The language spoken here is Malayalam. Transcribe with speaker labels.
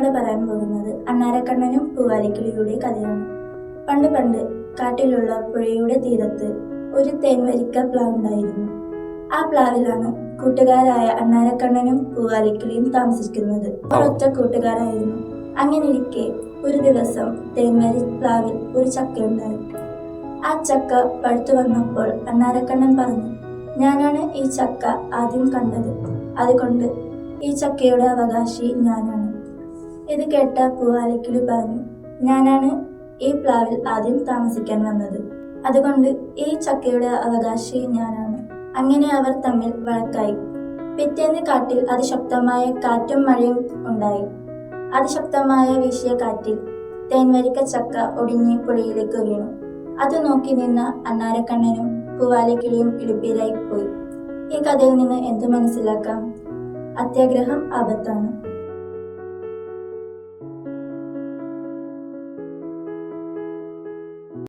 Speaker 1: ഞാനിവിടെ പറയാൻ പോകുന്നത് അണ്ണാരക്കണ്ണനും പൂവാലിക്കിളിയുടെ കഥയാണ്. പണ്ട് പണ്ട് കാട്ടിലുള്ള പുഴയുടെ തീരത്ത് ഒരു തേൻവരിക്ക പ്ലാവ് ഉണ്ടായിരുന്നു. ആ പ്ലാവിലാണ് കൂട്ടുകാരായ അണ്ണാരക്കണ്ണനും പൂവാലിക്കിളിയും താമസിക്കുന്നത്. ഒരൊറ്റ കൂട്ടുകാരായിരുന്നു. അങ്ങനെയിരിക്കെ ഒരു ദിവസം തേൻവരി പ്ലാവിൽ ഒരു ചക്കയുണ്ടായി. ആ ചക്ക പഴുത്തു വന്നപ്പോൾ അണ്ണാരക്കണ്ണൻ പറഞ്ഞു, ഞാനാണ് ഈ ചക്ക ആദ്യം കണ്ടത്, അതുകൊണ്ട് ഈ ചക്കയുടെ അവകാശി ഞാനാണ്. ഇത് കേട്ട പൂവാലിക്കിളി പറഞ്ഞു, ഞാനാണ് ഈ പ്ലാവിൽ ആദ്യം താമസിക്കാൻ വന്നത്, അതുകൊണ്ട് ഈ ചക്കയുടെ അവകാശി ഞാനാണ്. അങ്ങനെ അവർ തമ്മിൽ വഴക്കായി. പിറ്റേന്ന് കാട്ടിൽ അതിശക്തമായ കാറ്റും മഴയും ഉണ്ടായി. അതിശക്തമായ വീശിയ കാറ്റിൽ തേൻവരിക്ക ചക്ക ഒടിഞ്ഞ് പുഴയിലേക്ക് വീണു. അത് നോക്കി നിന്ന അണ്ണാരക്കണ്ണനും പൂവാലിക്കിളിയും ഇടുപ്പിയിലായി പോയി. ഈ കഥയിൽ നിന്ന് എന്ത് മനസ്സിലാക്കാം? അത്യാഗ്രഹം ആപത്താണ്.